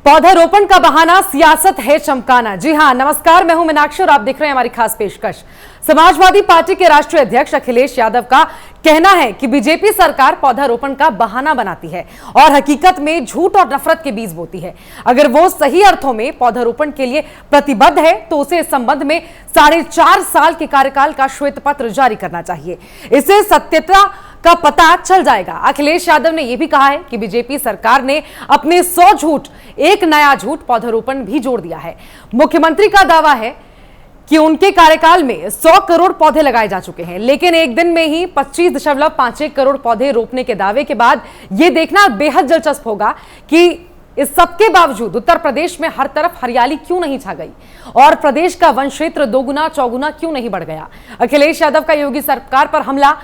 पौधारोपण का बहाना, सियासत है चमकाना। जी हां, नमस्कार, मैं हूं मीनाक्षी और आप देख रहे हैं हमारी खास पेशकश। समाजवादी पार्टी के राष्ट्रीय अध्यक्ष अखिलेश यादव का कहना है कि बीजेपी सरकार पौधारोपण का बहाना बनाती है और हकीकत में झूठ और नफरत के बीज बोती है। अगर वो सही अर्थों में पौधारोपण के लिए प्रतिबद्ध है तो उसे इस संबंध में 4.5 साल के कार्यकाल का श्वेत पत्र जारी करना चाहिए। इससे सत्यता का पता चल जाएगा। अखिलेश यादव ने यह भी कहा है कि बीजेपी सरकार ने अपने 100 झूठ एक नया झूठ पौधारोपण भी जोड़ दिया है। मुख्यमंत्री का दावा है कि उनके कार्यकाल में 100 करोड़ पौधे लगाए जा चुके हैं, लेकिन एक दिन में ही 25.51 करोड़ पौधे रोपने के दावे के बाद यह देखना बेहद दिलचस्प होगा कि इस सबके बावजूद उत्तर प्रदेश में हर तरफ हरियाली क्यों नहीं छा गई और प्रदेश का वन क्षेत्र दोगुना चौगुना क्यों नहीं बढ़ गया। अखिलेश यादव का योगी सरकार पर हमला।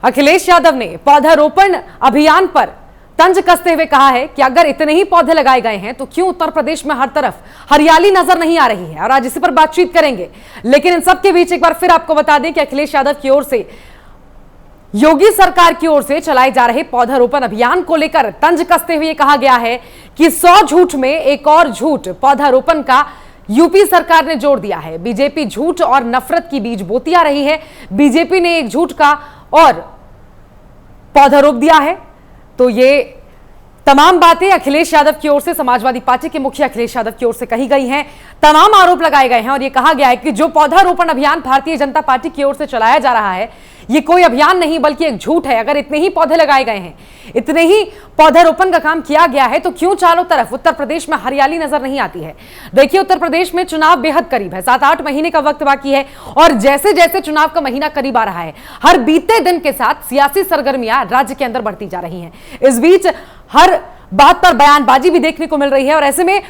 अखिलेश यादव ने पौधारोपण अभियान पर तंज कसते हुए कहा है कि अगर इतने ही पौधे लगाए गए हैं तो क्यों उत्तर प्रदेश में हर तरफ हरियाली नजर नहीं आ रही है, और आज इसी पर बातचीत करेंगे। लेकिन इन सब के बीच एक बार फिर आपको बता दें कि अखिलेश यादव की ओर से, योगी सरकार की ओर से चलाए जा रहे पौधारोपण अभियान को लेकर तंज कसते हुए कहा गया है कि 100 झूठ में एक और झूठ पौधारोपण का यूपी सरकार ने जोड़ दिया है। बीजेपी झूठ और नफरत की बीज बोती आ रही है। बीजेपी ने एक झूठ का और पौधा रोप दिया है। तो ये तमाम बातें अखिलेश यादव की ओर से, समाजवादी पार्टी के मुखिया अखिलेश यादव की ओर से कही गई हैं। तमाम आरोप लगाए गए हैं और ये कहा गया है कि जो पौधारोपण अभियान भारतीय जनता पार्टी की ओर से चलाया जा रहा है, ये कोई अभियान नहीं बल्कि एक झूठ है। अगर इतने ही पौधे लगाए गए हैं, इतने ही पौधारोपण का काम किया गया है, तो क्यों चारों तरफ उत्तर प्रदेश में हरियाली नजर नहीं आती है। देखिए, उत्तर प्रदेश में चुनाव बेहद करीब है, 7-8 महीने का वक्त बाकी है और जैसे जैसे चुनाव का महीना करीब आ रहा है, हर बीते दिन के साथ सियासी सरगर्मियां राज्य के अंदर बढ़ती जा रही हैं। इस बीच हर बात पर बयानबाजी भी देखने को मिल रही है और ऐसे में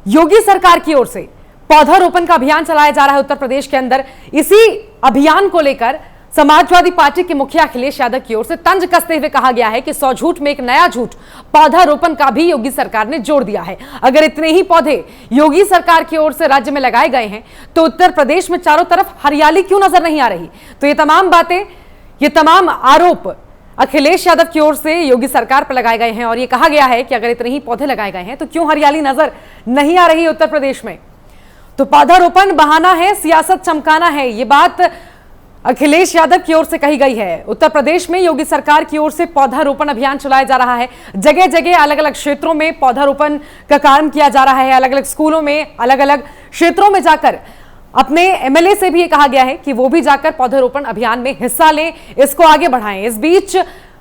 योगी सरकार की ओर से पौधारोपण का अभियान चलाया जा रहा है उत्तर प्रदेश के अंदर। इसी अभियान को लेकर समाजवादी पार्टी के मुखिया अखिलेश यादव की ओर से तंज कसते हुए कहा गया है कि 100 झूठ में एक नया झूठ पौधारोपण का भी योगी सरकार ने जोड़ दिया है। अगर इतने ही पौधे योगी सरकार की ओर से राज्य में लगाए गए हैं तो उत्तर प्रदेश में चारों तरफ हरियाली क्यों नजर नहीं आ रही। तो ये तमाम बातें, ये तमाम आरोप अखिलेश यादव की ओर से योगी सरकार पर लगाए गए हैं और यह कहा गया है कि अगर इतने ही पौधे लगाए गए हैं तो क्यों हरियाली नजर नहीं आ रही है उत्तर प्रदेश में। तो पौधारोपण बहाना है, सियासत चमकाना है, ये बात अखिलेश यादव की ओर से कही गई है। उत्तर प्रदेश में योगी सरकार की ओर से पौधारोपण अभियान चलाया जा रहा है। जगह जगह अलग अलग क्षेत्रों में पौधारोपण का कार्य किया जा रहा है। अलग अलग स्कूलों में, अलग अलग क्षेत्रों में जाकर अपने एमएलए से भी ये कहा गया है कि वो भी जाकर पौधारोपण अभियान में हिस्सा लें, इसको आगे बढ़ाएं। इस बीच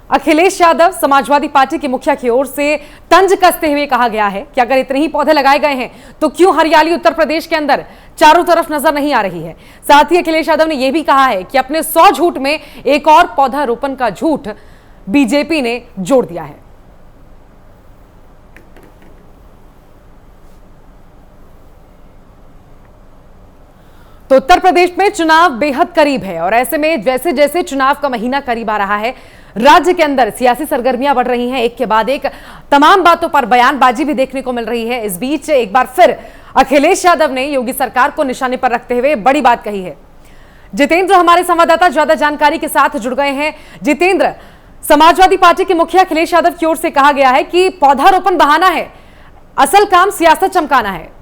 अखिलेश यादव, समाजवादी पार्टी के मुखिया की ओर से तंज कसते हुए कहा गया है कि अगर इतने ही पौधे लगाए गए हैं तो क्यों हरियाली उत्तर प्रदेश के अंदर चारों तरफ नजर नहीं आ रही है। साथ ही अखिलेश यादव ने यह भी कहा है कि अपने 100 झूठ में एक और पौधारोपण का झूठ बीजेपी ने जोड़ दिया है। तो उत्तर प्रदेश में चुनाव बेहद करीब है और ऐसे में जैसे जैसे चुनाव का महीना करीब आ रहा है, राज्य के अंदर सियासी सरगर्मियां बढ़ रही हैं। एक के बाद एक तमाम बातों पर बयानबाजी भी देखने को मिल रही है। इस बीच एक बार फिर अखिलेश यादव ने योगी सरकार को निशाने पर रखते हुए बड़ी बात कही है। जितेंद्र, हमारे संवाददाता ज्यादा जानकारी के साथ जुड़ गए हैं। जितेंद्र, समाजवादी पार्टी के मुखिया अखिलेश यादव की ओर से कहा गया है कि पौधारोपण बहाना है, असल काम सियासत चमकाना है।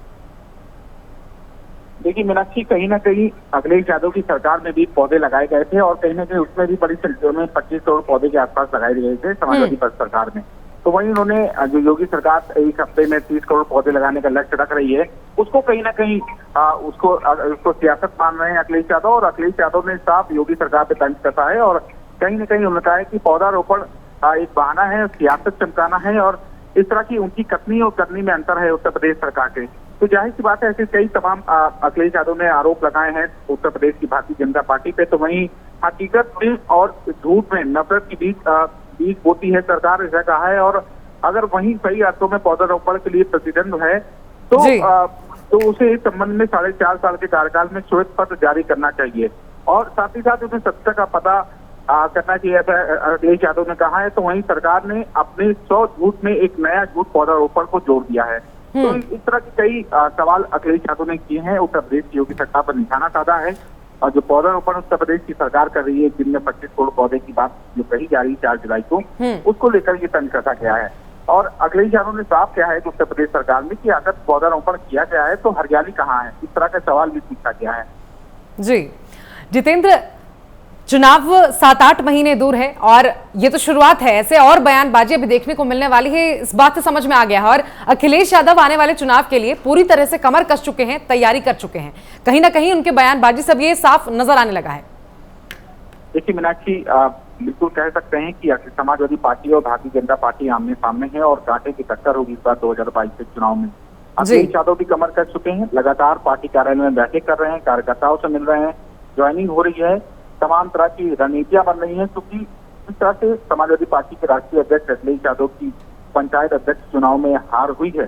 देखिए मीनाक्षी, कहीं ना कहीं अखिलेश यादव की सरकार में भी पौधे लगाए गए थे और कहीं ना कहीं उसमें भी बड़ी संख्या में 25 करोड़ पौधे के आसपास लगाए गए थे समाजवादी सरकार में। तो वहीं उन्होंने, जो योगी सरकार एक हफ्ते में 30 करोड़ पौधे लगाने का लक्ष्य रख रही है, उसको कहीं ना कहीं उसको सियासत मान रहे हैं अखिलेश यादव। और अखिलेश यादव ने साफ योगी सरकार पे तंज कसा है और कहीं ना कहीं उन्होंने कहा है कि पौधारोपण एक बहाना है, सियासत चमकाना है और इस तरह की उनकी कथनी और करनी में अंतर है उत्तर प्रदेश सरकार के। तो जाहिर सी बात है, ऐसे कई तमाम अखिलेश यादव ने आरोप लगाए हैं उत्तर प्रदेश की भारतीय जनता पार्टी पे। तो वहीं हकीकत में और झूठ में नफरत की बीज बोती है सरकार, ऐसा कहा है। और अगर वहीं सही अर्थों में पौधारोपण के लिए प्रतिबद्ध है तो उसे इस संबंध में 4.5 साल के कार्यकाल में श्वेत पत्र जारी करना चाहिए और साथ ही साथ उन्हें सत्य का पता करना चाहिए, ऐसा अखिलेश यादव ने कहा है। तो वहीं सरकार ने अपने 100 झूठ में एक नया झूठ पौधारोपण को जोड़ दिया है। तो इस तरह के कई सवाल अखिलेश यादव ने किए हैं, उत्तर प्रदेश की योगी सरकार पर निशाना साधा है। और जो पौधारोपण उत्तर प्रदेश की सरकार कर रही है, जिनमें 25 करोड़ पौधे की बात जो कही जा रही है 4 जुलाई को, उसको लेकर ये तंज कसा गया है। और अखिलेश यादव ने साफ किया है कि उत्तर प्रदेश सरकार में कि अगर पौधारोपण किया गया है तो हरियाली कहाँ है, इस तरह का सवाल भी पूछा गया है। जी जितेंद्र, चुनाव 7-8 महीने दूर है और ये तो शुरुआत है, ऐसे और बयानबाजी अभी देखने को मिलने वाली है, इस बात से समझ में आ गया है। और अखिलेश यादव आने वाले चुनाव के लिए पूरी तरह से कमर कस चुके हैं, तैयारी कर चुके हैं। कहीं ना कहीं उनके बयानबाजी से अब ये साफ नजर आने लगा है। देखिए मीनाक्षी, बिल्कुल कह सकते हैं कि समाजवादी पार्टी और भारतीय जनता पार्टी आमने सामने है और कांटे की टक्कर होगी इस बार 2022 के चुनाव में। अखिलेश यादव भी कमर कस चुके हैं, लगातार पार्टी कार्यालय में बैठक कर रहे हैं, कार्यकर्ताओं से मिल रहे हैं, ज्वाइनिंग हो रही है, तमाम तरह की रणनीतियां बन रही हैं, क्योंकि इस तरह से समाजवादी पार्टी के राष्ट्रीय अध्यक्ष अखिलेश यादव की पंचायत अध्यक्ष चुनाव में हार हुई है,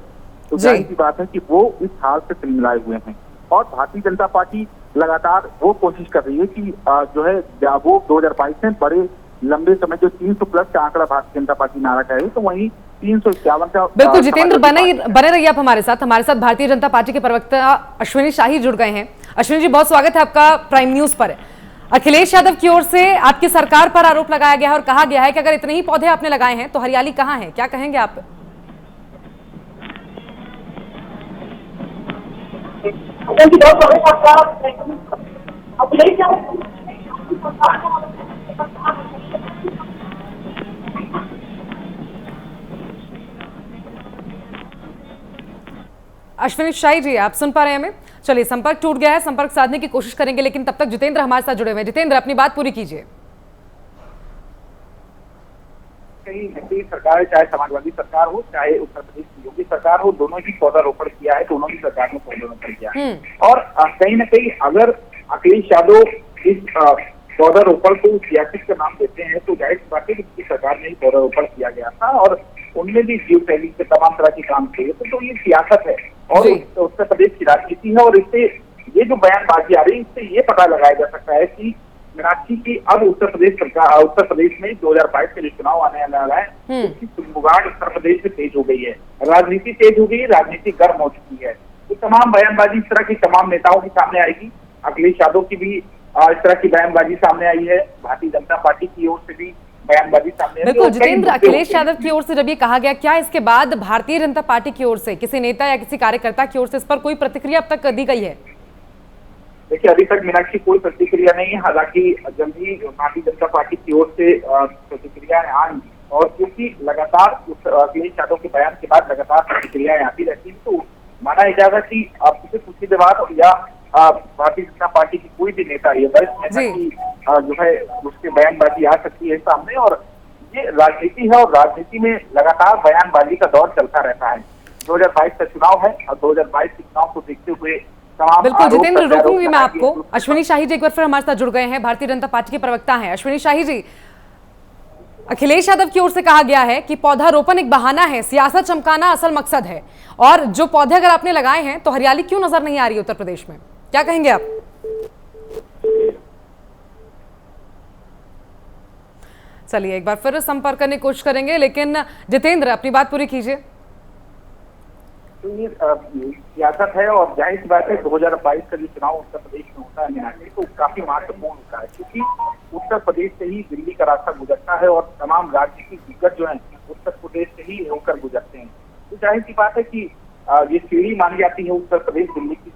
तो जाहिर सी बात है कि वो इस हार से तिलमिलाए हुए हैं। और भारतीय जनता पार्टी लगातार वो कोशिश कर रही है कि जो है वो 2022 में बड़े लंबे समय जो 300 प्लस का आंकड़ा भारतीय जनता पार्टी नारा कहे, तो वहीं 351 का। बिल्कुल जितेंद्र, बने रहिए आप हमारे साथ भारतीय जनता पार्टी के प्रवक्ता अश्विनी शाही जुड़ गए हैं। अश्विनी जी, बहुत स्वागत है आपका प्राइम न्यूज पर। अखिलेश यादव की ओर से आपकी सरकार पर आरोप लगाया गया है और कहा गया है कि अगर इतने ही पौधे आपने लगाए हैं तो हरियाली कहाँ है, क्या कहेंगे आप? अश्विनी शाही जी, आप सुन पा रहे हैं हमें? चलिए, संपर्क टूट गया है, संपर्क साधने की कोशिश करेंगे, लेकिन तब तक जितेंद्र हमारे साथ जुड़े हुए हैं। जितेंद्र, अपनी बात पूरी कीजिए। कहीं सरकार, चाहे समाजवादी सरकार हो चाहे उत्तर प्रदेश की योगी सरकार हो, दोनों ही पौधारोपण किया है, दोनों ही सरकार ने पौधारोपण किया है। और कहीं ना कहीं अगर अखिलेश यादव इस पौधारोपण को सियासत का नाम देते हैं तो जाहिर सी बात है कि उनकी सरकार ने ही पौधारोपण किया गया था और उनमें भी जियो टैगिंग से तमाम तरह के काम किए, तो ये सियासत है और उत्तर प्रदेश की राजनीति है। और इससे ये जो बयानबाजी आ रही है, इससे ये पता लगाया जा सकता है कि मीनाक्षी की अब उत्तर प्रदेश में 2022 के लिए चुनाव आने वाला है, उसकी सुगबुगाहट उत्तर प्रदेश में तेज हो गई है, राजनीति तेज हो गई है, राजनीति गर्म हो चुकी है। तो तमाम बयानबाजी इस तरह की तमाम नेताओं के सामने आएगी। अखिलेश यादव की भी इस तरह की बयानबाजी सामने आई है, भारतीय जनता पार्टी की ओर से भी बयानबाजी सामने। बिल्कुल जितेंद्र, अखिलेश यादव की ओर से जब ये कहा गया, क्या इसके बाद भारतीय जनता पार्टी की ओर से किसी नेता या किसी कार्यकर्ता की ओर से इस पर कोई प्रतिक्रिया अब तक दी गई है? देखिए, अभी तक मीनाक्षी कोई प्रतिक्रिया नहीं है, हालांकि जल्द ही भारतीय जनता पार्टी की ओर से प्रतिक्रियाएं आएंगी और क्योंकि लगातार अखिलेश यादव के बयान के बाद लगातार प्रतिक्रियाएं आती रहती है, तो माना जाएगा कि पिछले कुछ ही बाद या भारतीय जनता पार्टी की कोई भी नेता या वरिष्ठ नेता की जो है उसके बयानबाजी आ सकती है सामने। और ये राजनीति है और राजनीति में लगातार बयानबाजी का दौर चलता रहता है। 2022 का चुनाव है और 2022 के चुनाव को देखते हुए बिल्कुल जितेंद्र, रोकूंगी मैं आपको। अश्विनी शाही जी एक बार फिर हमारे साथ जुड़ गए हैं, भारतीय जनता पार्टी के प्रवक्ता हैं। अश्विनी शाही जी, अखिलेश यादव की ओर से कहा गया है कि पौधारोपण एक बहाना है, सियासत चमकाना असल मकसद है, और जो पौधे अगर आपने लगाए हैं तो हरियाली क्यों नजर नहीं आ रही उत्तर प्रदेश में, क्या कहेंगे आप? चलिए, एक बार फिर संपर्क करने की कोशिश करेंगे, लेकिन जितेंद्र अपनी बात पूरी कीजिए। तो ये सियासत है और जाहिर सी बात है 2022 का जो चुनाव उत्तर प्रदेश में होता है तो काफी महत्वपूर्ण होता है, क्योंकि उत्तर प्रदेश से ही दिल्ली का रास्ता गुजरता है और तमाम राजनीतिक दिग्गज जो है उत्तर प्रदेश से ही होकर गुजरते हैं। तो जाहिर सी बात है कि ये सीढ़ी मानी जाती है उत्तर प्रदेश दिल्ली की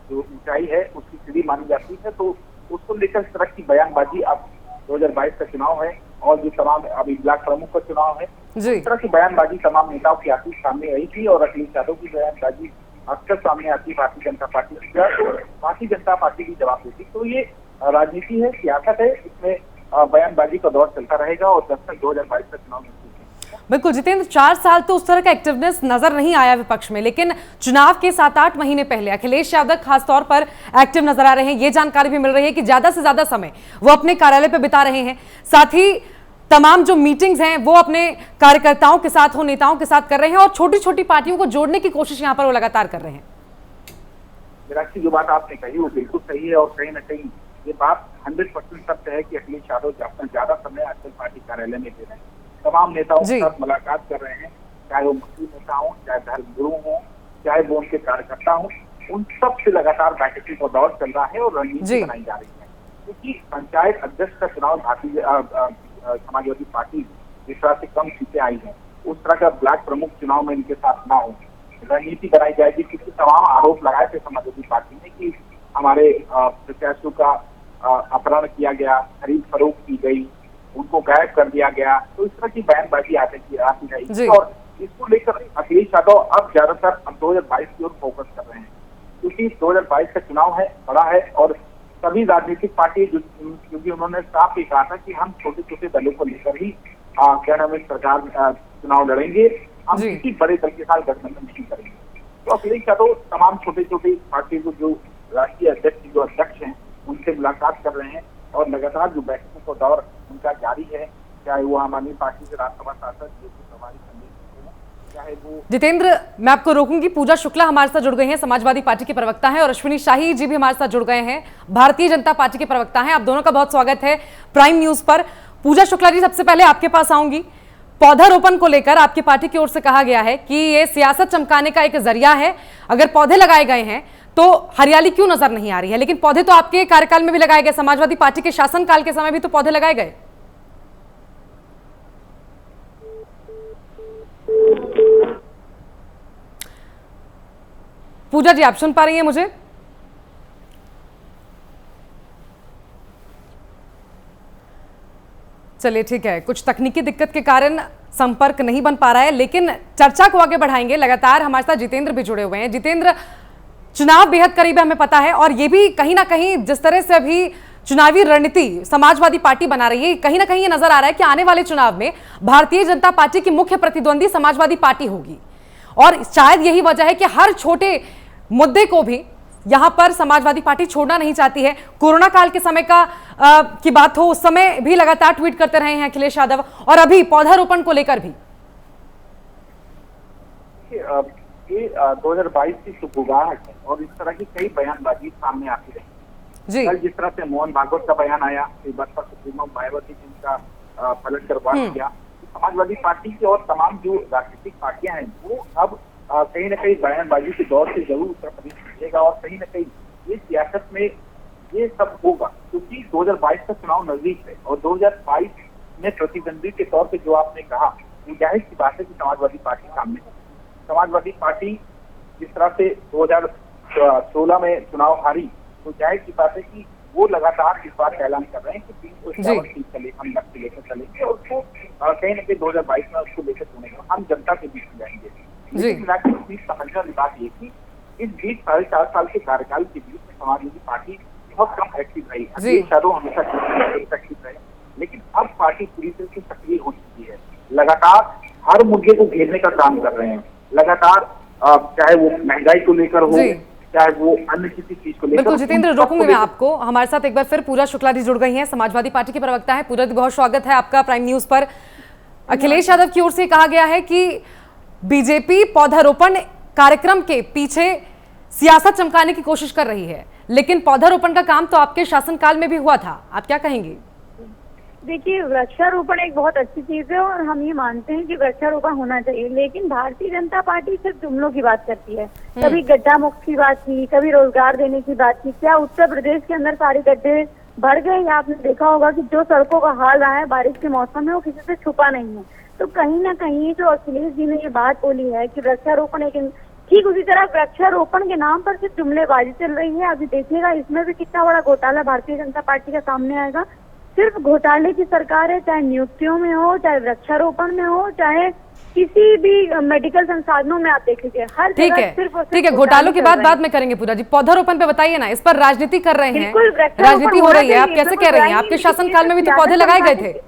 जो ऊंचाई है उसकी सीढ़ी मानी जाती है, तो उसको लेकर इस तरह की बयानबाजी अब 2022 का चुनाव है और जो तमाम अभी ब्लॉक प्रमुख का चुनाव है, इस तरह की बयानबाजी तमाम नेताओं की आती सामने आई थी और अखिलेश यादव की बयानबाजी अक्सर सामने आती भारतीय जनता पार्टी की, तो भारतीय जनता पार्टी की जवाब देती। तो ये राजनीति है, सियासत है, इसमें बयानबाजी का दौर चलता रहेगा और जब तक 2022 का चुनाव नहीं। बिल्कुल जितेंद्र, 4 साल तो उस तरह का एक्टिवनेस नजर नहीं आया विपक्ष में, लेकिन चुनाव के 7-8 महीने पहले अखिलेश यादव खासतौर पर एक्टिव नजर आ रहे हैं। ये जानकारी भी मिल रही है कि ज्यादा से ज्यादा समय वो अपने कार्यालय पर बिता रहे हैं, साथ ही तमाम जो मीटिंग्स हैं वो अपने कार्यकर्ताओं के साथ हो, नेताओं के साथ कर रहे हैं और छोटी छोटी पार्टियों को जोड़ने की कोशिश यहाँ पर वो लगातार कर रहे हैं। मीनाक्षी, जो बात आपने कही वो बिल्कुल सही है और कहीं ना कहीं ये बात 100% सत्य है कि अखिलेश यादव ज्यादा समय आजकल पार्टी कार्यालय में दे रहे हैं, तमाम नेताओं के साथ मुलाकात कर रहे हैं, चाहे वो मुस्लिम नेता हो, चाहे धर्मगुरु हो, चाहे वो उनके कार्यकर्ता हो, उन सब से लगातार बैठकों का दौर चल रहा है और रणनीति बनाई जा रही है। क्योंकि पंचायत अध्यक्ष का चुनाव भारतीय समाजवादी पार्टी जिस तरह से कम सीटें आई हैं, उस तरह का ब्लॉक प्रमुख चुनाव में इनके साथ ना हो, रणनीति बनाई जाएगी। क्योंकि तमाम आरोप लगाए थे समाजवादी पार्टी ने कि हमारे प्रत्याशियों का अपहरण किया गया, खरीद फरोख्त की गई, उनको गायब कर दिया गया। तो इस तरह की बयानबाजी आती रही और इसको लेकर अखिलेश यादव अब ज्यादातर 2022 की ओर फोकस कर रहे हैं, क्योंकि 2022 का चुनाव है, बड़ा है और सभी राजनीतिक पार्टी, क्योंकि उन्होंने साफ ही कहा था कि हम छोटे छोटे दलों को लेकर ही क्या नाम है सरकार चुनाव लड़ेंगे, हम किसी बड़े दल के साथ गठबंधन नहीं करेंगे। तो अखिलेश यादव तमाम छोटे छोटे पार्टी को जो राष्ट्रीय अध्यक्ष हैं उनसे मुलाकात कर रहे हैं और लगातार जो बैठकों का दौर उनका जारी है, चाहे वो आम आदमी पार्टी के राज्यसभा सांसद प्रभारी चाहे वो। जितेंद्र, मैं आपको रोकूंगी। पूजा शुक्ला हमारे साथ जुड़ गई हैं, समाजवादी पार्टी के प्रवक्ता हैं, और अश्विनी शाही जी भी हमारे साथ जुड़ गए हैं, भारतीय जनता पार्टी के प्रवक्ता हैं। आप दोनों का बहुत स्वागत है प्राइम न्यूज पर। पूजा शुक्ला जी, सबसे पहले आपके पास आऊंगी। पौधारोपण को लेकर आपकी पार्टी की ओर से कहा गया है कि ये सियासत चमकाने का एक जरिया है। अगर पौधे लगाए गए हैं तो हरियाली क्यों नजर नहीं आ रही है? लेकिन पौधे तो आपके कार्यकाल में भी लगाए गए, समाजवादी पार्टी के शासनकाल के समय भी तो पौधे लगाए गए। पूजा जी, आप सुन पा रही हैं मुझे? चलिए ठीक है, कुछ तकनीकी दिक्कत के कारण संपर्क नहीं बन पा रहा है, लेकिन चर्चा को आगे बढ़ाएंगे। लगातार हमारे साथ जितेंद्र भी जुड़े हुए हैं। जितेंद्र, चुनाव बेहद करीब है, हमें पता है, और ये भी कहीं ना कहीं जिस तरह से अभी चुनावी रणनीति समाजवादी पार्टी बना रही है, कहीं ना कहीं ये नजर आ रहा है कि आने वाले चुनाव में भारतीय जनता पार्टी की मुख्य प्रतिद्वंदी समाजवादी पार्टी होगी। और शायद यही वजह है कि हर छोटे मुद्दे को भी यहां पर समाजवादी पार्टी छोड़ना नहीं चाहती है। कोरोना काल के समय की बात हो, उस समय भी लगातार ट्वीट करते रहे हैं अखिलेश यादव, और अभी पौधारोपण को लेकर भी। ये 2022 की शुभगाहट है और इस तरह की कई बयानबाजी सामने आती रही। कल जिस तरह से मोहन भागवत का बयान आया, बसपा सुप्रीमो मायावती ने उनका पलट कर बात किया, समाजवादी पार्टी की और तमाम जो राजनीतिक पार्टियां हैं वो अब कहीं ना कहीं बयानबाजी के दौर से जरूर उत्तर प्रदेश मिलेगा और कहीं ना कहीं ये सियासत में ये सब होगा, क्योंकि 2022 का चुनाव नजदीक है और 2022 में प्रतिद्वंदी के तौर पे जो आपने कहा, वो जाहिर सी बात है कि समाजवादी पार्टी सामने है। समाजवादी पार्टी जिस तरह से 2016 में चुनाव हारी, तो जाहिर सी बात है कि वो लगातार इस बात का ऐलान कर रहे हैं कि 351 सीट चले, हम लक्ष्य लेकर चलेंगे और उसको कहीं ना कहीं 2022 में उसको लेकर चुनेंगे, हम जनता के बीच में जाएंगे। लेकिन समझने वाली बात ये कि इस बीच 4.5 साल के कार्यकाल के बीच में समाजवादी पार्टी बहुत कम एक्टिव रही। अखिलेश यादव हमेशा एक्टिव रहे, लेकिन अब पार्टी पूरी तरह से सक्रिय हो चुकी है, लगातार हर मुद्दे को घेरने का काम कर रहे हैं, लगातार चाहे वो महंगाई को लेकर हो, चाहे वो अन्य किसी चीज को लेकर। बिल्कुल जितेंद्र, रोकूंगी मैं आपको। हमारे साथ एक बार फिर पूजा शुक्ला जी जुड़ गई हैं, समाजवादी पार्टी की प्रवक्ता है। पूजा जी, बहुत स्वागत है आपका प्राइम न्यूज पर। अखिलेश यादव की ओर से कहा गया है कि बीजेपी पौधारोपण कार्यक्रम के पीछे सियासत चमकाने की कोशिश कर रही है, लेकिन पौधारोपण का काम तो आपके शासनकाल में भी हुआ था, आप क्या कहेंगे? देखिए, वृक्षारोपण एक बहुत अच्छी चीज है और हम ये मानते हैं कि वृक्षारोपण होना चाहिए, लेकिन भारतीय जनता पार्टी सिर्फ जुमलों की बात करती है। कभी गड्ढा मुक्त की बात की, कभी रोजगार देने की बात की। क्या उत्तर प्रदेश के अंदर सारे गड्ढे भर गए? या आपने देखा होगा कि जो सड़कों का हाल रहा है बारिश के मौसम में, वो किसी से छुपा नहीं है। तो कहीं ना कहीं जो अखिलेश जी ने ये बात बोली है कि वृक्षारोपण एक, ठीक उसी तरह वृक्षारोपण के नाम पर सिर्फ जुमलेबाजी चल रही है। अभी देखिएगा इसमें भी कितना बड़ा घोटाला भारतीय जनता पार्टी का सामने आएगा। सिर्फ घोटाले की सरकार है, चाहे नियुक्तियों में हो, चाहे वृक्षारोपण में हो, चाहे किसी भी मेडिकल संसाधनों में आप देख लीजिए, हर जगह ठीक है, घोटालों की बात बाद में करेंगे। पूजा जी, पौधारोपण पे बताइए ना, इस पर राजनीति कर रहे हैं, राजनीति हो रही है, आप कैसे कह रही हैं? आपके शासनकाल में भी तो पौधे लगाए गए थे,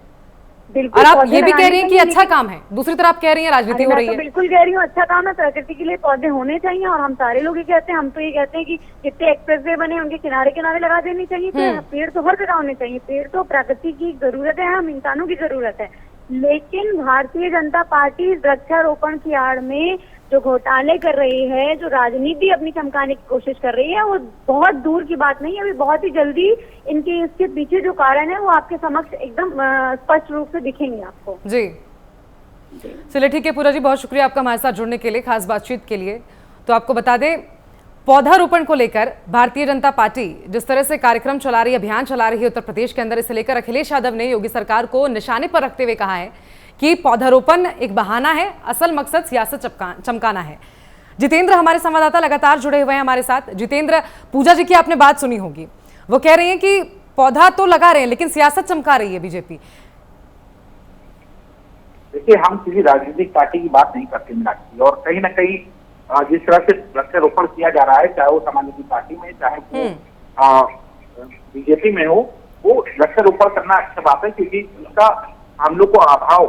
और आप ये भी कह रही हैं कि अच्छा काम है, दूसरी तरफ आप कह रही हैं राजनीति हो रही है। बिल्कुल कह रही हूँ, अच्छा काम है, प्रकृति के लिए पौधे होने चाहिए और हम सारे लोग ये कहते हैं। हम तो ये कहते हैं कि जितने एक्सप्रेसवे बने उनके किनारे किनारे लगा देनी चाहिए, पेड़ तो हर जगह होने चाहिए। पेड़ तो प्रकृति की जरूरत है, हम इंसानों की जरूरत है। लेकिन भारतीय जनता पार्टी वृक्षारोपण की आड़ में जो घोटाले कर रही है, जो राजनीति अपनी चमकाने की कोशिश कर रही है, वो बहुत दूर की बात नहीं है। अभी बहुत ही जल्दी इनके इसके पीछे जो कारण है वो आपके समक्ष एकदम स्पष्ट रूप से दिखेंगे आपको। जी चलिए ठीक है पूजा जी, बहुत शुक्रिया आपका हमारे साथ जुड़ने के लिए, खास बातचीत के लिए। तो आपको बता दें, पौधारोपण को लेकर भारतीय जनता पार्टी जिस तरह से कार्यक्रम चला रही है, अभियान चला रही है उत्तर प्रदेश के अंदर, इसे लेकर अखिलेश यादव ने योगी सरकार को निशाने पर रखते हुए कहा है कि पौधारोपण एक बहाना है, असल मकसद सियासत चमकाना है। जितेंद्र हमारे संवाददाता लगातार जुड़े हुए हैं हमारे साथ। जितेंद्र, पूजा जी की आपने बात सुनी होगी, वो कह रही हैं कि पौधा तो लगा रहे हैं लेकिन सियासत चमका रही है बीजेपी। देखिए, हम किसी राजनीतिक पार्टी की बात नहीं करते मीनाक्षी, और कहीं ना कहीं जिस तरह से वृक्षारोपण किया जा रहा है, चाहे वो समाजवादी पार्टी में, चाहे वो बीजेपी में हो, वो वृक्षारोपण करना अच्छा बात है, क्योंकि इसका हम लोग को अभाव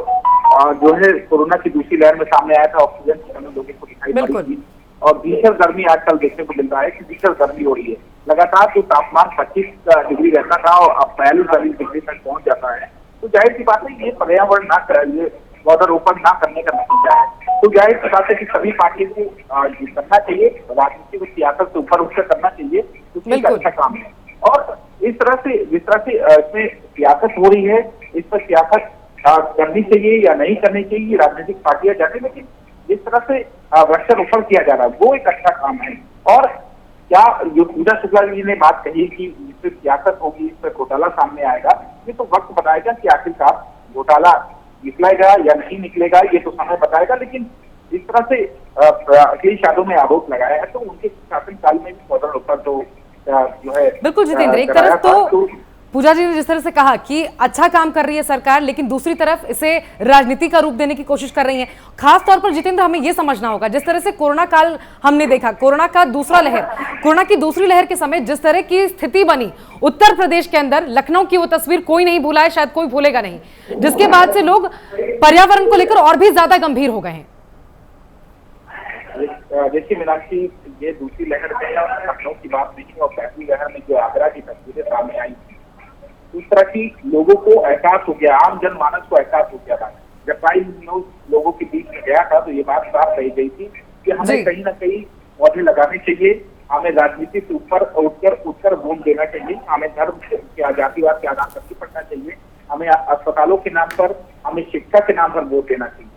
जो है कोरोना की दूसरी लहर में सामने आया था, ऑक्सीजन की कमी लोगों को दिखाई पड़ी थी, और भीषण गर्मी आजकल देखने को मिल रहा है कि भीषण गर्मी हो रही है। लगातार जो तापमान 25 डिग्री रहता था और अब 42 डिग्री तक पहुंच जाता है, तो जाहिर सी बात है ये पर्यावरण ना ये पौधारोपण ना करने का नतीजा है। तो जाहिर सी बात है कि सभी पार्टियों को करना चाहिए, राजनीति को सियासत से ऊपर उठकर करना चाहिए, क्योंकि एक अच्छा काम है। और इस तरह से जिस तरह से इसमें सियासत हो रही है, इस पर सियासत करनी चाहिए या नहीं करनी चाहिए, राजनीतिक पार्टियां जाने, लेकिन जिस तरह से वृक्षारोपण किया जा रहा है वो एक अच्छा काम है। और क्या जो पूजा शुक्ला जी ने बात कही कि इस पर सियासत होगी, इस पर घोटाला सामने आएगा, ये तो वक्त बताएगा कि आखिरकार घोटाला निकलेगा या नहीं निकलेगा, ये तो समय बताएगा। लेकिन जिस तरह से अखिलेश यादव ने आरोप लगाया है, तो उनके शासनकाल में भी पौधारोपण तो जो है बिल्कुल जितेंद्र, एक तरफ तो पूजा जी ने जिस तरह से कहा कि अच्छा काम कर रही है सरकार, लेकिन दूसरी तरफ इसे राजनीति का रूप देने की कोशिश कर रही है। खास तौर पर जितेंद्र, हमें यह समझना होगा, जिस तरह से कोरोना काल हमने देखा, कोरोना का दूसरा लहर, कोरोना की दूसरी लहर के समय जिस तरह की स्थिति बनी उत्तर प्रदेश के अंदर, लखनऊ की वो तस्वीर कोई नहीं भूला है, शायद कोई भूलेगा नहीं, जिसके बाद से लोग पर्यावरण को लेकर और भी ज्यादा गंभीर हो गए हैं। देखिए मीनाक्षी, ये दूसरी लहर में लखनऊ की बात नहीं, और पहली लहर में जो आगरा की तस्वीरें सामने आई, उस तरह की लोगों को एहसास हो गया, आम जनमानस को एहसास हो गया था। जब प्राइम न्यूज लोगों के बीच में गया था, तो ये बात साफ रही गई थी कि हमें कहीं ना कहीं पौधे लगाने चाहिए, हमें राजनीति से ऊपर उठकर वोट देना चाहिए, हमें धर्म के जातिवाद के आधार पर नहीं पढ़ना चाहिए, हमें अस्पतालों के नाम पर, हमें शिक्षा के नाम पर वोट देना चाहिए।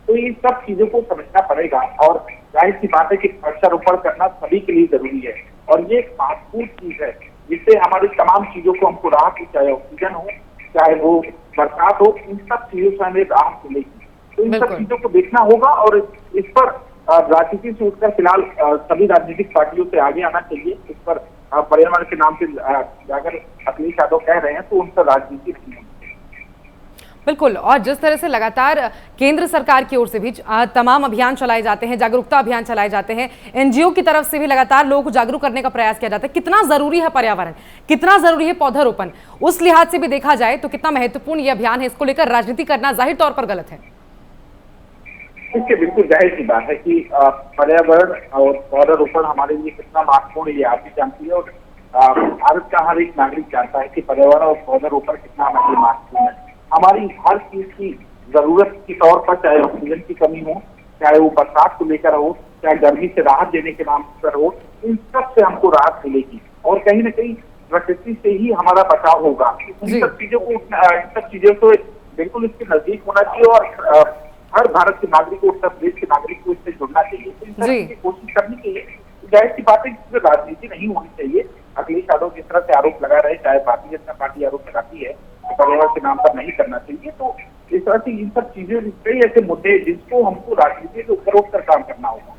तो ये सब चीजों को समझना पड़ेगा, और जाहिर सी बात है कि वृक्षारोपण करना सभी के लिए जरूरी है, और ये एक महत्वपूर्ण चीज है जिससे हमारी तमाम चीजों को हमको राहत, चाहे ऑक्सीजन हो, चाहे वो बरसात हो, इन सब चीजों से हमें राहत मिलेगी। तो इन सब चीजों को देखना होगा, और इस पर राजनीति से उठकर फिलहाल सभी राजनीतिक पार्टियों से आगे आना चाहिए। इस पर पर्यावरण के नाम से अगर अखिलेश यादव कह रहे हैं, तो उन पर राजनीति नहीं होगी। बिल्कुल, और जिस तरह से लगातार केंद्र सरकार की ओर से भी तमाम अभियान चलाए जाते हैं, जागरूकता अभियान चलाए जाते हैं, एनजीओ की तरफ से भी लगातार लोगों को जागरूक करने का प्रयास किया जाता है। कितना जरूरी है पर्यावरण, कितना जरूरी है पौधारोपण, उस लिहाज से भी देखा जाए तो कितना महत्वपूर्ण ये अभियान है, इसको लेकर राजनीति करना जाहिर तौर पर गलत है। इसके बिल्कुल जाहिर सी बात है कि पर्यावरण और पौधारोपण हमारे लिए कितना महत्वपूर्ण है, ये आप भी जानती है, और भारत का हर एक नागरिक जानता है कि पर्यावरण और पौधारोपण कितना हमारे लिए महत्वपूर्ण है। हमारी हर चीज की जरूरत के तौर पर, चाहे ऑक्सीजन की कमी हो, चाहे वो बरसात को लेकर हो, चाहे गर्मी से राहत देने के नाम पर हो, इन सब से हमको राहत मिलेगी, और कहीं ना कहीं प्रकृति से ही हमारा बचाव होगा। इन सब चीजों को बिल्कुल इसके नजदीक होना चाहिए, और हर भारत के नागरिक को, उत्तर प्रदेश के नागरिक को इससे जुड़ना चाहिए, तो इन सब की कोशिश करनी चाहिए। जाहिर सी बात है कि राजनीति नहीं होनी चाहिए। अखिलेश यादव जिस तरह से आरोप लगा रहे, चाहे भारतीय जनता पार्टी आरोप लगाती है, पर्यावरण के नाम पर नहीं करना चाहिए, तो इस तरह से इन सब चीजें, कई ऐसे मुद्दे जिसको हमको राजनीति से ऊपर उठकर काम करना होगा।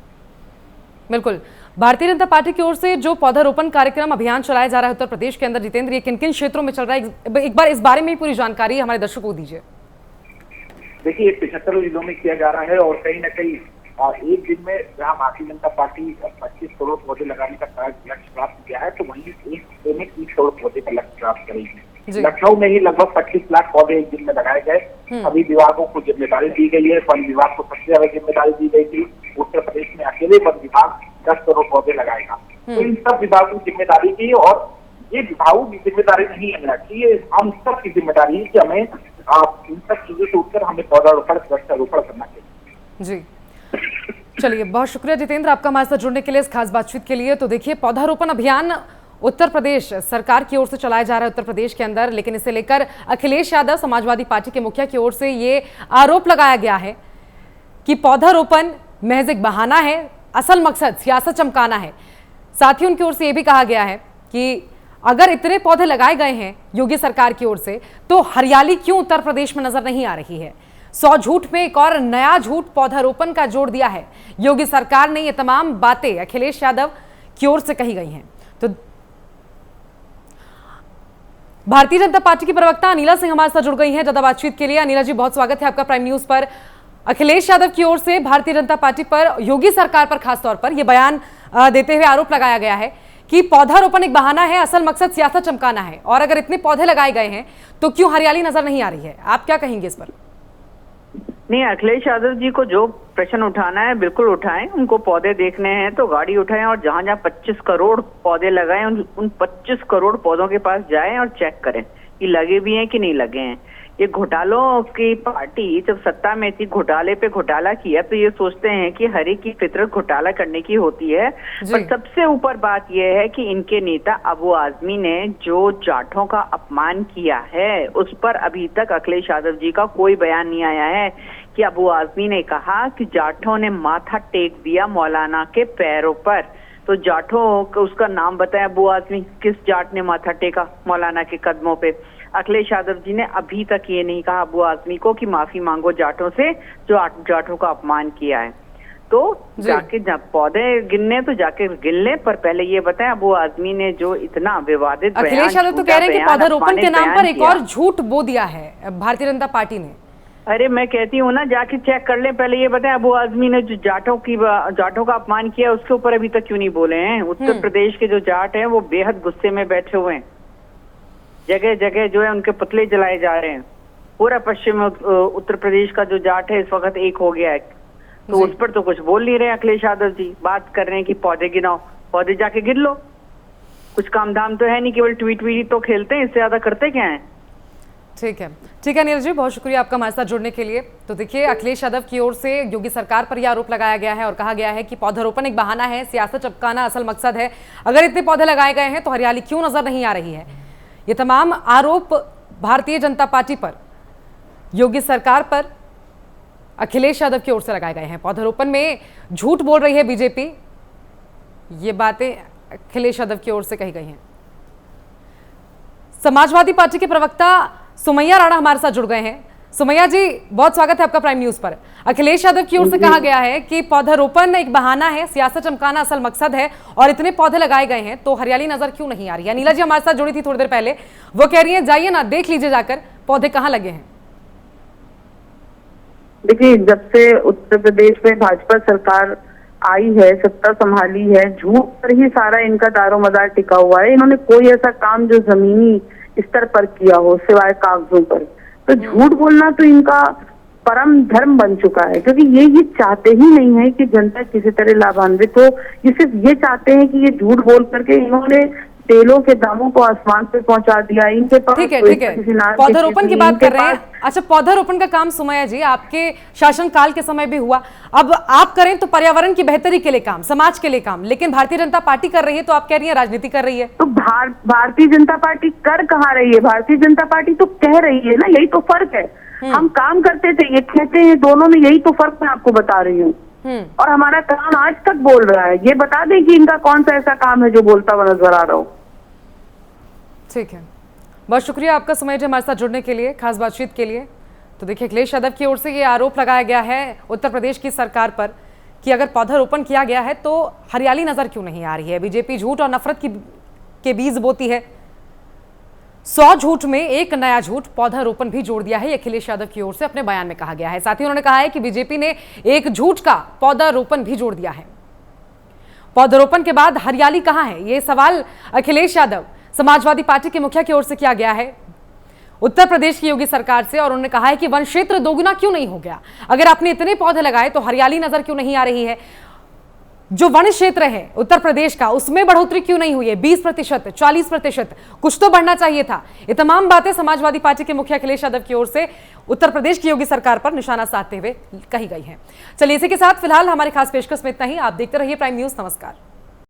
बिल्कुल, भारतीय जनता पार्टी की ओर से जो पौधारोपण कार्यक्रम अभियान चलाया जा रहा है उत्तर प्रदेश के अंदर, जितेंद्र, ये किन किन क्षेत्रों में चल रहा है, एक बार इस बारे में पूरी जानकारी हमारे दर्शकों को दीजिए। देखिए, 75 जिलों में किया जा रहा है, और कहीं ना कहीं एक दिन में जहाँ भारतीय जनता पार्टी 25 करोड़ पौधे लगाने का लक्ष्य प्राप्त किया है, तो वहीं एक दिन में 30 करोड़ पौधे का लक्ष्य प्राप्त करेगी। लखनऊ में ही लगभग 25 लाख पौधे एक दिन में लगाए गए। सभी विभागों को जिम्मेदारी दी गई है। वन विभाग को सबसे ज्यादा जिम्मेदारी दी गई थी। उत्तर प्रदेश में अकेले वन विभाग 10 करोड़ पौधे लगाएगा। तो इन सब विभागों की जिम्मेदारी की, और ये विभागों की जिम्मेदारी नहीं है कि ये हम सब की जिम्मेदारी है कि हमें इन सब चीजों से उठकर हमें पौधारोपण, वृक्षारोपण करना चाहिए। जी, चलिए, बहुत शुक्रिया जितेंद्र आपका हमारे साथ जुड़ने के लिए, इस खास बातचीत के लिए। तो देखिए, पौधारोपण अभियान उत्तर प्रदेश सरकार की ओर से चलाया जा रहा है उत्तर प्रदेश के अंदर, लेकिन इसे लेकर अखिलेश यादव समाजवादी पार्टी के मुखिया की ओर से ये आरोप लगाया गया है कि पौधारोपण महज एक बहाना है, असल मकसद सियासत चमकाना है। साथ ही उनकी ओर से यह भी कहा गया है कि अगर इतने पौधे लगाए गए हैं योगी सरकार की ओर से, तो हरियाली क्यों उत्तर प्रदेश में नजर नहीं आ रही है। 100 झूठ में एक और नया झूठ पौधारोपण का जोड़ दिया है योगी सरकार ने। ये तमाम बातें अखिलेश यादव की ओर से कही गई हैं। तो भारतीय जनता पार्टी की प्रवक्ता अनिला सिंह हमारे साथ जुड़ गई हैं ज्यादा बातचीत के लिए। अनिला जी, बहुत स्वागत है आपका प्राइम न्यूज पर। अखिलेश यादव की ओर से भारतीय जनता पार्टी पर, योगी सरकार पर खासतौर पर यह बयान देते हुए आरोप लगाया गया है कि पौधारोपण एक बहाना है, असल मकसद सियासत चमकाना है, और अगर इतने पौधे लगाए गए हैं तो क्यों हरियाली नजर नहीं आ रही है? आप क्या कहेंगे इस पर? नहीं, अखिलेश यादव जी को जो प्रश्न उठाना है बिल्कुल उठाएं। उनको पौधे देखने हैं तो गाड़ी उठाएं और जहां जहां 25 करोड़ पौधे लगाए उन 25 करोड़ पौधों के पास जाएं और चेक करें कि लगे भी हैं कि नहीं लगे हैं। ये घोटालों की पार्टी जब सत्ता में थी, घोटाले पे घोटाला किया तो ये सोचते हैं कि हर एक की फितरत घोटाला करने की होती है। पर सबसे ऊपर बात यह है कि इनके नेता अबू आजमी ने जो जाटों का अपमान किया है उस पर अभी तक अखिलेश यादव जी का कोई बयान नहीं आया है कि अबू आजमी ने कहा कि जाटों ने माथा टेक दिया मौलाना के पैरों पर। तो जाटों का उसका नाम बताया अबू आजमी, किस जाट ने माथा टेका मौलाना के कदमों पे? अखिलेश यादव जी ने अभी तक ये नहीं कहा अबू आजमी को कि माफी मांगो जाटों से जो जाटों का अपमान किया है। तो जाके जब पौधे गिनने तो जाके गिन ले, पर पहले ये बताएं अबू आजमी ने जो इतना विवादित अखिलेश यादव तो कह रहे हैं कि पौधारोपण के नाम पर एक और झूठ बो दिया है भारतीय जनता पार्टी ने। अरे मैं कहती हूँ ना, जाके चेक कर ले। पहले ये बताएं अबू आजमी ने जो जाटों का अपमान किया उसके ऊपर अभी तक क्यों नहीं बोले हैं? उत्तर प्रदेश के जो जाट हैं वो बेहद गुस्से में बैठे हुए हैं। जगह जगह जो है उनके पुतले जलाए जा रहे हैं। पूरा पश्चिम उत्तर प्रदेश का जो जाट है इस वक्त एक हो गया है, तो उस पर तो कुछ बोल नहीं रहे अखिलेश यादव जी। बात कर रहे हैं कि पौधे गिनाओ, पौधे जाके गिन लो। कुछ काम धाम तो है नहीं, केवल ट्वीट तो खेलते हैं, इससे ज्यादा करते क्या है? ठीक है नीरज जी, बहुत शुक्रिया आपका हमारे साथ जुड़ने के लिए। तो देखिए, अखिलेश यादव की ओर से योगी सरकार पर यह आरोप लगाया गया है और कहा गया है कि पौधारोपण एक बहाना है, सियासत चमकाना असल मकसद है। अगर इतने पौधे लगाए गए हैं तो हरियाली क्यों नजर नहीं आ रही है? ये तमाम आरोप भारतीय जनता पार्टी पर, योगी सरकार पर अखिलेश यादव की ओर से लगाए गए हैं। पौधारोपण में झूठ बोल रही है बीजेपी, ये बातें अखिलेश यादव की ओर से कही गई हैं। समाजवादी पार्टी के प्रवक्ता सुमैया राणा हमारे साथ जुड़ गए हैं। सुमैया जी, बहुत स्वागत है आपका प्राइम न्यूज पर। अखिलेश यादव की ओर से कहा गया है कि पौधारोपण एक बहाना है, सियासत चमकाना असल मकसद है, और इतने पौधे लगाए गए हैं तो हरियाली नजर क्यों नहीं आ रही है? नीला जी हमारे साथ जुड़ी थी थोड़ी देर पहले, वो कह रही है जाइए ना, देख लीजिए जाकर पौधे कहाँ लगे हैं। देखिए, जब से उत्तर प्रदेश में भाजपा सरकार आई है, सत्ता संभाली है, झूठ पर ही सारा इनका दारोमदार टिका हुआ है। इन्होंने कोई ऐसा काम जो जमीनी स्तर पर किया हो सिवाय कागजों पर, तो झूठ बोलना तो इनका परम धर्म बन चुका है। क्योंकि ये चाहते ही नहीं है कि जनता किसी तरह लाभान्वित हो। ये सिर्फ ये चाहते हैं कि ये झूठ बोल करके इन्होंने तेलों के दामों को आसमान पे पहुंचा दिया। इनके पास ठीक है पौधारोपण की बात कर रहे हैं। अच्छा, पौधारोपण का काम सुमैया जी आपके शासनकाल के समय भी हुआ, अब आप करें तो पर्यावरण की बेहतरी के लिए काम, समाज के लिए काम, लेकिन भारतीय जनता पार्टी कर रही है तो आप कह रही है राजनीति कर रही है। तो भारतीय जनता पार्टी कर कहाँ रही है? भारतीय जनता पार्टी तो कह रही है ना, यही तो फर्क है। हम काम करते थे, ये कहते हैं, दोनों में यही तो फर्क मैं आपको बता रही हूँ। और हमारा काम आज तक बोल रहा है। ये बता दें कि इनका कौन सा ऐसा काम है जो बोलता हुआ नजर आ रहा हो। ठीक है, बहुत शुक्रिया आपका सुमैया जी हमारे साथ जुड़ने के लिए, खास बातचीत के लिए। तो देखिए, अखिलेश यादव की ओर से ये आरोप लगाया गया है उत्तर प्रदेश की सरकार पर कि अगर पौधारोपण किया गया है तो हरियाली नजर क्यों नहीं आ रही है। बीजेपी झूठ और नफरत के बीज बोती है। 100 झूठ में एक नया झूठ पौधारोपण भी जोड़ दिया है, अखिलेश यादव की ओर से अपने बयान में कहा गया है। साथ ही उन्होंने कहा है कि बीजेपी ने एक झूठ का पौधारोपण भी जोड़ दिया है। पौधारोपण के बाद हरियाली कहां है, ये सवाल अखिलेश यादव समाजवादी पार्टी के मुखिया की ओर से किया गया है उत्तर प्रदेश की योगी सरकार से, और उन्होंने कहा है कि वन क्षेत्र दोगुना क्यों नहीं हो गया? अगर आपने इतने पौधे लगाए तो हरियाली नजर क्यों नहीं आ रही है? जो वन क्षेत्र है उत्तर प्रदेश का, उसमें बढ़ोतरी क्यों नहीं हुई है? 20%, 40%, कुछ तो बढ़ना चाहिए था। ये तमाम बातें समाजवादी पार्टी के मुखिया अखिलेश यादव की ओर से उत्तर प्रदेश की योगी सरकार पर निशाना साधते हुए कही गई है। चलिए, इसी के साथ फिलहाल हमारी खास पेशकश में इतना ही। आप देखते रहिए प्राइम न्यूज। नमस्कार।